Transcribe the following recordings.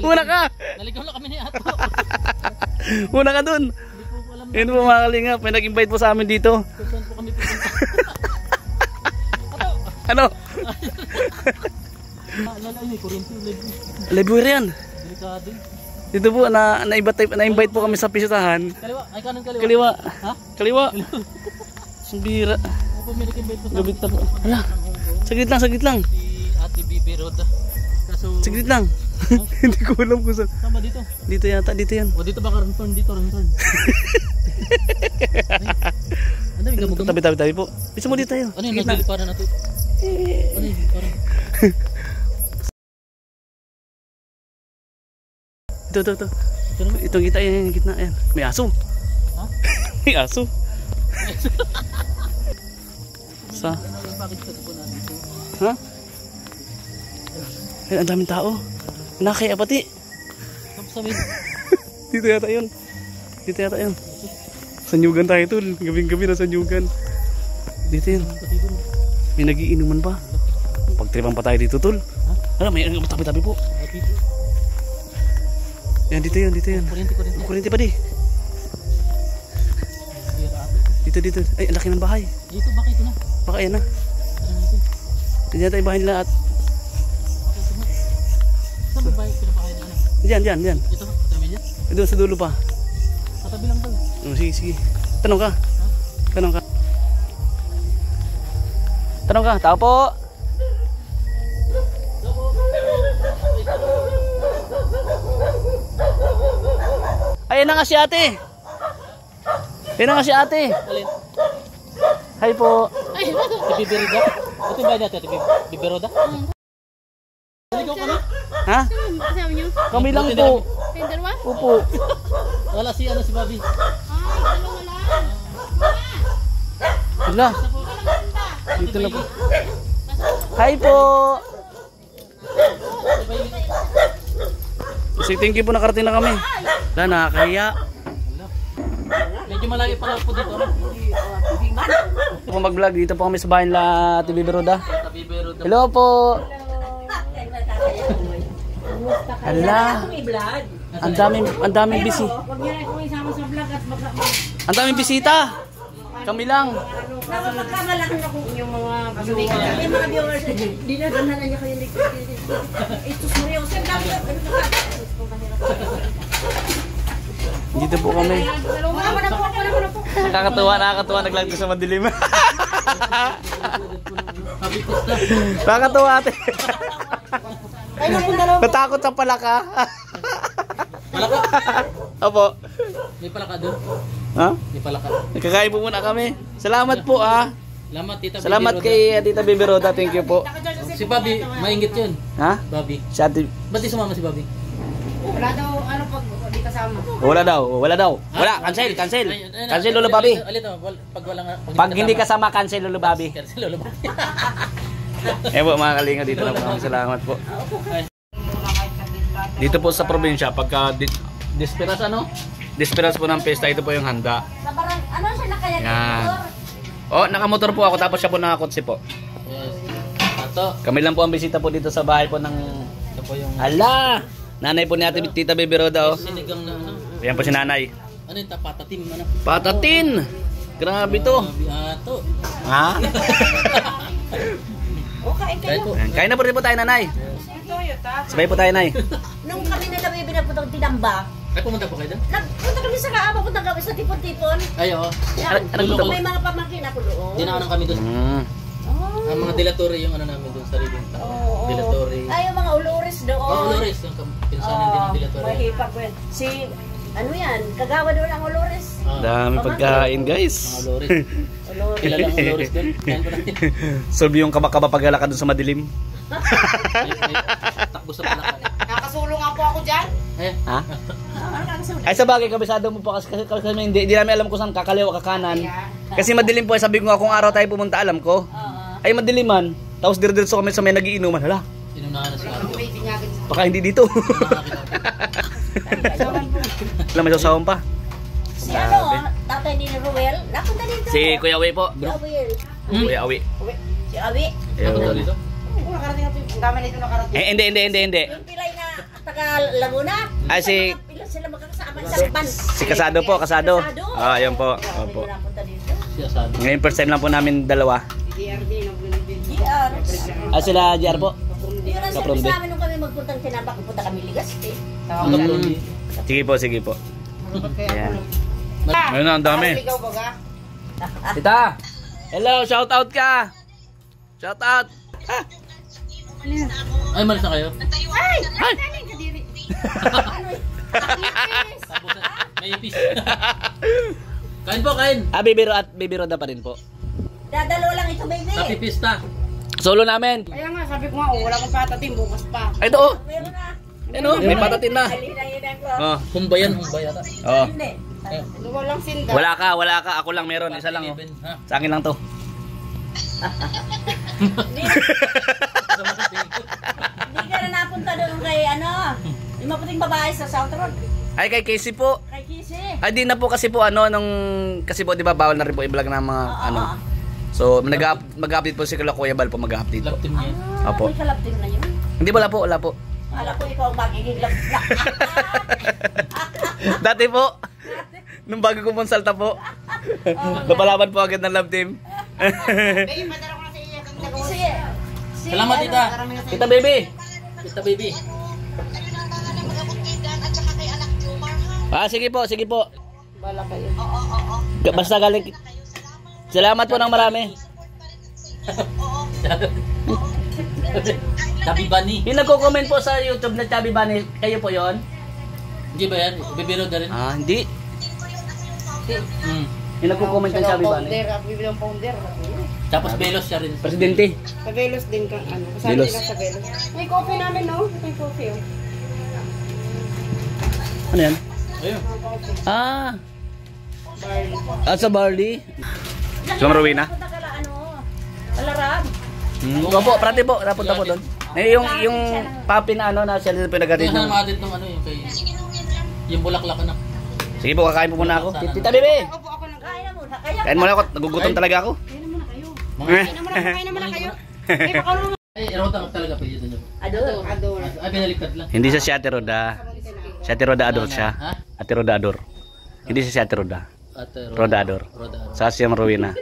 Una ka. Naligaw lang kami ni Ato. Una ka dun. Yun po mga kalingap, may nag-invite po sa amin dito. Saan po kami pupunta? Ano? Lala ini kuryente ulit. Library yan. Delikado. Dito po na-invite po kami sa pisitahan. Kaliwa, ay kanan kaliwa. Kaliwa. Ha? Kaliwa. Sumbira. Opo, may nag-invite po sa Gabit na po. Hala. Saglit lang. si Ate Bibi Roda. Kaso Saglit lang. Hindi ko alam kung saan. sama dito. Dito yata, dito yan. O dito baka return dito, return. Ano yung gamugam? Tabi po. Bisa mo dito tayo. Ano yung Saglit na. nagdiliparan natin? Ano yung parang? Ito. Itong kita yan, yung gitna yan. May aso. Ha? May aso. Sa? Ano yung package ko po natin? Ha? Ay, ang daming tao. Nakaya pati. Tapos sabihin, Dito yata yun. Sanyugan tayo tol. Gabing-gabi na sanyugan. Dito yun. May nagiinuman pa. Pagtripan pa tayo dito tol. Ano, may tabi-tabi po. Ate Bibi. Yan, dito yun. Kuryente. Kuryente pa di. Dito. Ay, ang laki ng bahay. Dito, baka ito na. Baka yan na. Ano natin? Diyan tayo bahay nila at... Baka ito na. Saan ba bahay? Pinabahay na ano? Diyan. Ito, kami dyan. Doon sa dulo pa. Katabi lang daw. Sige. Tanong ka. Tao po. Ayan na nga si ate. Alin? Hi po. Ay, Ate Bibi Roda. Ito ba natin, Ate Bibi Roda? Naligaw ka na? Ha? Kasama niyo? Kami lang po. Kayong dalawa? Upo. Wala si Bobby. Ay, dalawa lang. Wala. Dito na po. Hi po. Thank you po, nakarating na kami. Wala, nakakahiya. Medyo malayo pala po dito. Kung mag-vlog, dito po kami sa bahay nila Ate Bibi Roda. Ate Bibi Roda. Hello po. Hala. Ang daming busy. Huwag niyo na kung isama sa vlog at Ang daming bisita. Kami lang. magkamalakan na kung yung mga kasulikan. Yung mga viewers, dinadanahan niya kayo ni ito Mario. Sir, dami ka. Dito po kami. Wala na po. Nakakatuwa naglag sa madilim. Nakakatuwa ate. Natakot sa palaka. Palaka? Opo. May palaka doon? Ha? May palaka. Nagkakain po muna kami. Salamat po Salamat, Tita Bibi Salamat Roda. kay Tita Bibi Roda. Thank you po. Si Bobby, maingit yun. Ha? Bobby. Si ate. Ba't di sumama si Bobby? Wala daw, ano pag di kasama. Wala daw. Wala. Cancel. Cancel Lolo Bobby. Alito, pag walang... Pag hindi kasama, cancel Lolo Bobby. Cancel Lolo Bobby. Po mga kalinga, dito na po kami. Salamat po. Dito po sa probinsya, pagka Desperas Desperas po ng pesta, ito po yung handa. Ano siya nakaya? Yan. Oh, nakamotor po ako, tapos siya po nakakotse po. Yes. Ato. Kami lang po ang bisita po dito sa bahay po ng... Ito po yung... Ala! Nanay po ni Ate Tita Bibi Roda, oh. Sinigang na ano. Ayan po si nanay. Ano yung tapatatim? Ano? Patatin! Grabe to. Ato. Ha? Okay, kayo. Ayan, kain na po rin po tayo, nanay. Sabay po tayo, nay. Nung kami na kami pinagpuntang Tinamba, Ay, pumunta po kayo doon? nagpunta kami sa Kaaba, punta kami sa Tipon-Tipon. Ay, oo. May mga pamangkin ako doon. Dinaanan kami doon. Ang mga dilatory yung ano namin doon sa Ribing Town. Dilatory. Ay, yung mga ulores doon. Olores, yung pinsanin din ng dilatory. Mahipag ko yan. Si, ano yan, kagawa doon ang ulores. Dami pagkain, guys. Mga Olores. Kilala ang Olores doon. Kain ko natin. Solve yung kabakaba paglalakad doon sa madilim. Takbo sa palaka. Nakasulong nga po ako dyan. Eh, Ha? Ay sa bagay, kabisado mo po kasi hindi namin alam kung saan kakaliwa kakanan. Kasi madilim po, sabi ko nga kung araw tayo pumunta, alam ko. Ay madiliman, tapos dire-diretso kami sa may nagiinuman. Hala, inunahan na si Ate. baka hindi dito. Alam, may sasawan pa. Si ano, tatay ni Ruel, napunta dito. Si Kuya Awi po. Si Ruel. Kuya Awi. Si Awi. Napunta dito? Nakarating natin. Ang dami nito nakarating. Hindi. Yung pilay na taga Laguna. Ay, si- Ilan sila magkakasama sa ban. Si Kasado po, Kasado. Ah, yan po. Opo. Hindi napunta dito. Siya sabi. Ngayon first time lang po namin dalawa. GR. Ah, sila JR po. Yun ang Sa service Promde. namin nung kami magpuntang Tinabak, pupunta kami Ligaspi. Sige po, sige po. Ayan. Ayun na, ang dami. Tita! Hello, shout out ka! Shout out! Ah! Ay, malis na kayo. Ay! Ay! Tapos, may ipis. Kain po, kain. Ah, bibiro at bibiro na pa rin po. Dadalo lang ito, baby. Happy pista. Solo namin. Kaya nga, sabi ko nga, wala kang patatim, bukas pa. Ay, ito oh. Meron na. Ano, may patatin na. Halina-hinan ko. Oh. Humbayan, humbaya ta. Oh. Hindi. Walang sinda. Wala ka. Ako lang meron. Isa lang oh. Ha? Sa akin lang to. Hindi ka na napunta doon kay ano, yung maputing babae sa South Road. Ay, kay Casey po. Kay Kisi. Ay, di na po kasi po ano, kasi po di ba bawal na rin po i-vlog ng mga ano. So, mag-update po si Kuya Bal po mag-update po. Love team niya. Opo. May kalab din na yun. Hindi, wala po. Alam ko ikaw ang magigilap. Dati po, nung bago ko mong salta po, napalaban po agad ng love team. Sige. Salamat, tita. Kita baby. Kita, baby. Ah, sige po. Bala kayo. Basta galing. Salamat po ng marami. Chubby Bunny. Yung nagko-comment po sa YouTube na Chubby Bunny, kayo po yon? Hindi ba yan? Bibiro na rin. Ah, hindi. Hmm. Yung nagko-comment ng Chubby Bunny. Bibili ang founder. Tapos Belos siya rin. Presidente. Sa Velos din ka, ano. Kasama Velos. din ka sa Velos. May coffee namin, no? May coffee, oh. Ano yan? Ayun. Ah, Barley. sa barley. Sumaruwi na? Punta ka na ano, Alarab. Opo, prati po. Napunta po doon. Yung papi na ano, na siya pinaghatid Tingnan ng... naman din nung ano yung kay... Yung bulaklak na. Sige po, kakain po muna ako. Tita Bebe! Opo, ako nang Kain na muna. Kaya Kain muna ako, nagugutom talaga ako. Kain na muna kayo. Mga... Kain na muna kayo. May pakalong Ay, erotan ka talaga pwede niyo. Ador. ador. Ay, pinaliktad lang. Hindi siya si Ate Roda. Si Ate Roda Ador siya. Ha? Ate Roda Ador. Hindi siya si Ate Roda. At Roda Ador. Roda. Sa si Ma'am Rowena.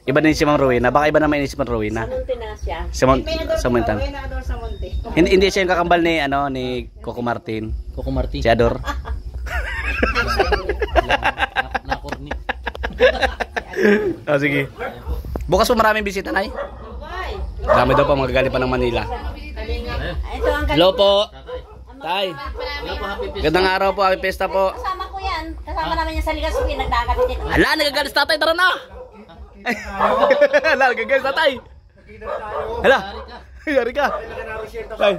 Iba din si Ma'am Rowena. Baka iba naman si Ma'am Rowena. Sanunti na siya. Sa Montan. May na-ador sa Monte. Hindi siya yung kakambal ni ano ni Coco Martin. Coco Martin. Si Ador. Nakorni. Oh, sige. Bukas po maraming bisita na Dami daw pa mga galing pa ng Manila. Ito ang Hello po. Tay. Wala po, happy pista. Gandang araw po. Happy Fiesta po. Kasama ko yan. Kasama namin yan sa Ligaspi. Nagdagat dito. Hala, nagagalis tatay. Tara na. Hala, nagagalis tatay. Hala. Yari ka. Tay.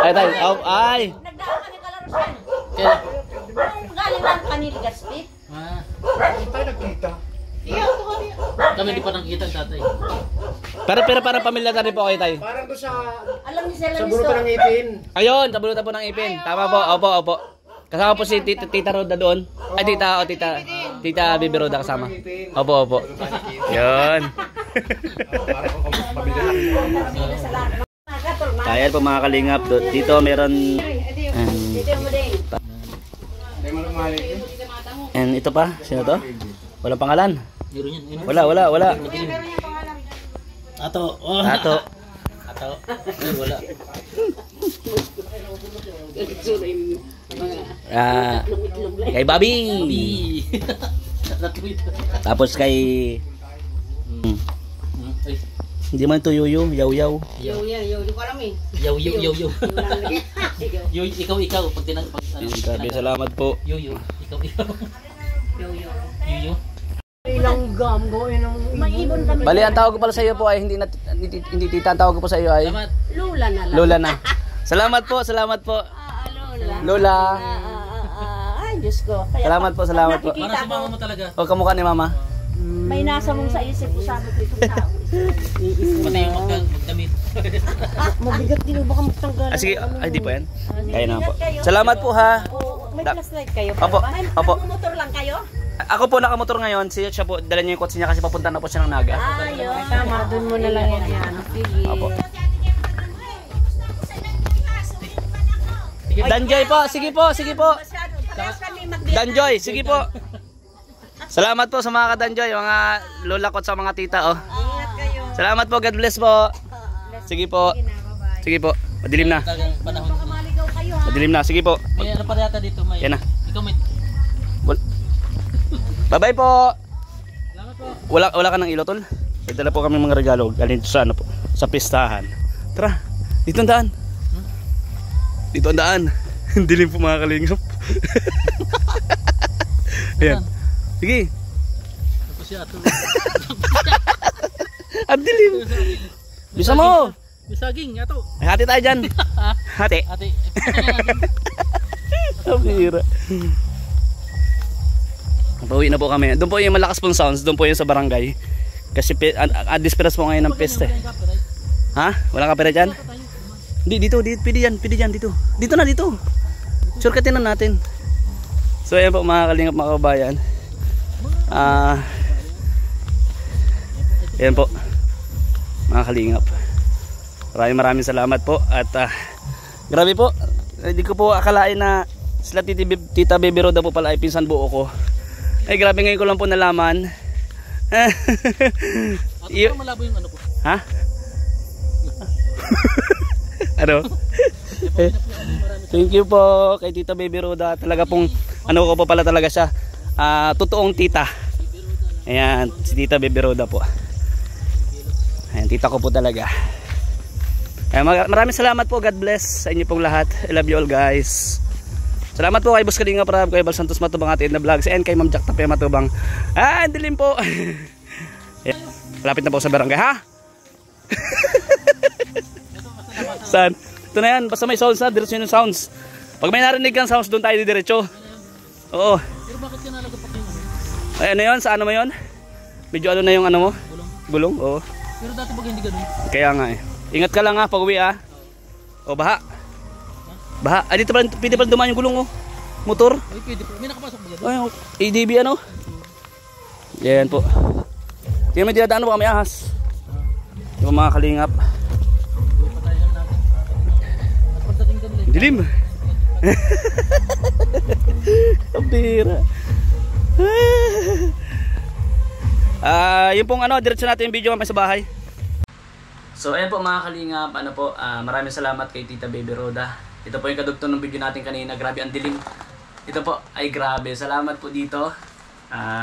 Ay, tay. Ay. Nagdagat kami kalaro siya. Kaya... Galing lang kami Ligaspi. Ah. Kami di pa nakikita tatay. Pero parang pamilya na rin po kayo tayo. Parang doon sa Alam niyo sila bulutan ng ipin. Ayun, tabulutan po ng ipin. Tama po, opo. Kasama po si Tita Roda doon. Ay, Tita Bibi Roda kasama. Opo. Yun. Kaya po mga kalingap. Dito meron... Dito mo din. And ito pa, sino to? Walang pangalan. Meron yan. Wala. Ato. Oh. Ato. Ay, wala. Kay Bobby. Natweet. Tapos kay... Ay. Hindi man ito yuyu, yaw-yaw. Yo, di ko alam eh. Yo. Yo, ikaw. Pag tinang... Pag, Grabe, salamat po. Yo. Ikaw. Yo. Ilang gum, gawin ng... Maibon kami. Bali, ang tawag ko pala sa iyo po ay hindi tita, ang tawag ko po sa iyo ay Salamat. Lula na lang. Lola na. Salamat po. Lola. Lola. Ay, Diyos ko. Kaya Salamat po. Para si mama mo talaga. O, kamukha ni mama. may nasa mong sa isip ko sabi ko itong tao. Pati yung magdamit. Mabigat din baka magtanggal. Ah, sige, ay di pa yan. Kaya naman po. Salamat po ha. May flashlight kayo. Opo, opo. Motor lang kayo? Ako po nakamotor ngayon, siya po, dala niya yung kotse niya kasi papunta na po siya ng Naga. Ayun. Tama, dun mo na lang yan. Sige. Opo. Danjoy po, sige po, sige po. Masyado. Parehas kami mag-date. Danjoy, sige po. Salamat po sa mga kadanjoy, mga lola ko at sa mga tita, oh. Ingat kayo. Salamat po, God bless po. Sige po. Sige po. Madilim na. Talagang panahon. Baka maligaw kayo ha. Madilim na, sige po. May ano pa yata dito, may. Yan na. Ikaw may. Bye-bye po. Salamat po. Wala ka ng ilo, tol? May dala po kami mga regalo galing sa ano po, sa pistahan. Tara, dito ang daan. Dito ang daan. Dilim po mga kalingap. Ayan. Sige. Tapos siya ato. Ang dilim. Bisa mo. May saging, ato. Ay, hati tayo dyan. Hati. Ate. Ang hira. Pauwi na po kami. Doon po yung malakas pong sounds. Doon po yung sa barangay. Kasi disperas po ngayon ng peste. Ha? Wala ka pera dyan? Hindi, dito. Pwede dyan, dito. Dito na, dito. Shortcutin na natin. So ayan po mga kalingap, mga kabayan. Ayan po mga kalingap. Maraming salamat po. At grabe po. Hindi ko po akalain na sila Tita Baby Roda po pala ay pinsan buo ko. Ay grabe, ngayon ko lang po nalaman. Ato malabo yung ano ko. Ha? Ano? Thank you po kay Tita Baby Roda. Talaga pong ano ko po pala talaga siya. Totoong tita. Ayan, si Tita Baby Roda po. Ayan, tita ko po talaga. Ayan, maraming salamat po. God bless sa inyo pong lahat. I love you all, guys. Salamat po kay Boss Kalinga Prab, kay Bal Santos Matubang, Ate Edna Vlogs, and kay Ma'am Jack Tapia Matubang. Ang dilim po. Ayan, malapit na po sa barangay, ha? Saan? Ito na yan, basta may sounds ha, diretso yung sounds. Pag may narinig kang sounds, doon tayo diretso. Oo. Pero bakit ka nalaga pa kayo? Ay, ano yun? Sa ano mo yun? Medyo ano na yung ano mo? Gulong. Gulong? Oo. Pero dati pag hindi ganun. Kaya nga eh. Ingat ka lang ha, pag uwi ha. O, baha. Baha. Ah, dito pala, pwede pala dumaan yung gulong oh. Motor. Ay, pwede po. May nakapasok ba dyan? Ay, ADB ano? Yan po. Tingnan mo yung dinadaan mo, baka may ahas. Yung mga kalingap. Pagdating doon ulit. Dilim. Ang bira. Yung pong ano, diretso natin yung video mamaya sa bahay. So ayan po mga kalingap, ano po, maraming salamat kay Tita Baby Roda. Ito po yung kadugtong ng video natin kanina. Grabe ang dilim. Ito po ay grabe. Salamat po dito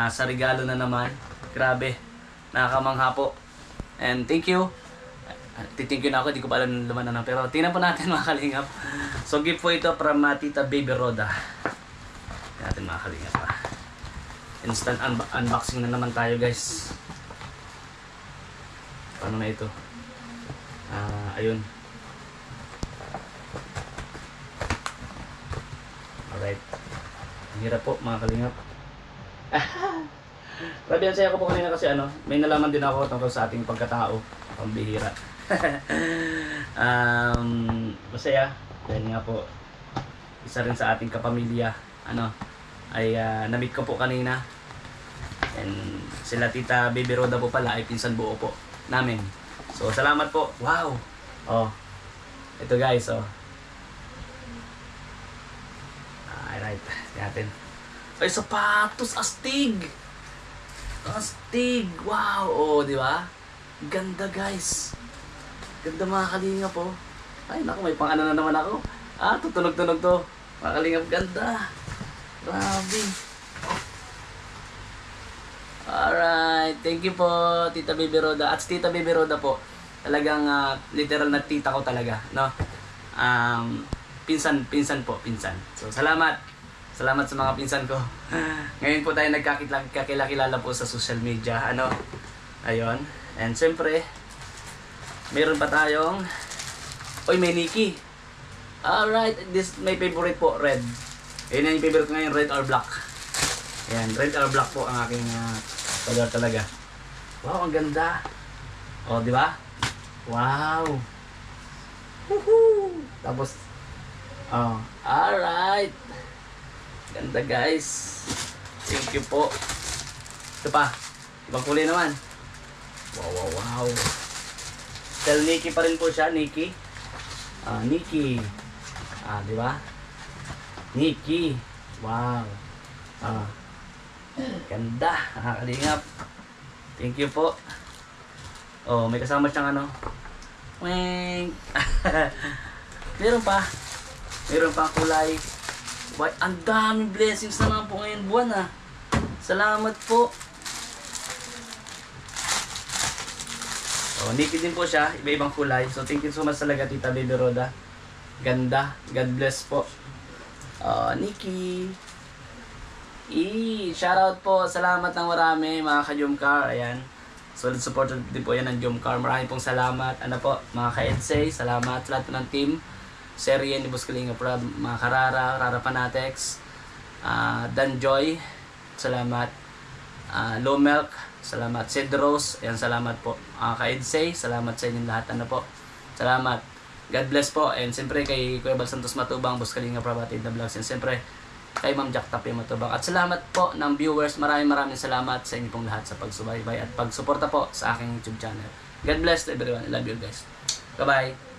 sa regalo na naman. Grabe. Nakakamangha po. And thank you. Thank you na ako. Hindi ko pa alam naman na. Pero tingnan po natin mga kalingap. So gift po ito from Tita Baby Roda. Tingnan natin mga kalingap. Instant unboxing na naman tayo guys. Paano na ito? Ayun. Alright. Ang hirap po mga kalingap. Grabe ang saya ko po kanina kasi ano, may nalaman din ako tungkol sa ating pagkatao. Pambihira. Masaya. Dahil nga po, isa rin sa ating kapamilya. Ano, ay na-meet ko po kanina. And sila Tita Baby Roda po pala ay pinsan buo po namin. So salamat po. Wow. Oh. Ito guys, oh. Alright, natin. Ay, sapatos, astig. Astig. Wow. Oh, di ba? Ganda, guys. Ganda mga kalingap, oh. Ay, naku, may pang ano na naman ako. Tutunog-tunog to. Mga kalingap, ganda. Grabe. Alright. Thank you po, Tita Baby Roda. At Tita Baby Roda po, talagang literal na tita ko talaga, no? Pinsan po. So, salamat. Salamat sa mga pinsan ko. Ngayon po tayo nagkakilala po sa social media. Ano? Ayun. And siyempre, meron pa tayong may Nikki. Alright. This my favorite po, red. Ayun yung favorite ko ngayon, red or black. Ayan, red or black po ang aking color talaga. Wow, ang ganda. Oh, di ba? Wow. Woohoo! Tapos, alright. Ganda guys. Thank you po. Ito pa. Ibang kulay naman. Wow. Still Nikki pa rin po siya. Nikki. Nikki. Di ba? Nikki. Wow. Ah. Ganda. Nakakalingap. Thank you po. Oh, may kasama siyang ano. Weng. Meron pa. Meron pa kulay. Why, ang daming blessings naman po ngayon buwan ah. Salamat po. Oh, Nikki din po siya. Iba-ibang kulay. So, thank you so much talaga, Tita Baby Roda. Ganda. God bless po. Nikki. Shoutout po. Salamat ng marami, mga ka-Jomcar. Ayan. Solid supporter din po yan ng Jomcar. Maraming pong salamat. Ano po, mga ka-Edsay. Salamat sa lahat po ng team. Serien ni Boss Kalinga Prab. Mga Karara, Rara Panatex. Dan Joy. Salamat. Low Milk. Salamat. Cedros. Ayan, salamat po. Mga ka-Edsay. Salamat sa inyong lahat. Ano po. Salamat. God bless po. And siyempre kay Kuya Bal Santos Matubang, Boss Kalinga Prab at Ida Vlogs. And siyempre kay Ma'am Jack Tapi Matubang. At salamat po ng viewers. Maraming salamat sa inyo pong lahat sa pagsubaybay at pagsuporta po sa aking YouTube channel. God bless to everyone. I love you guys. Bye-bye.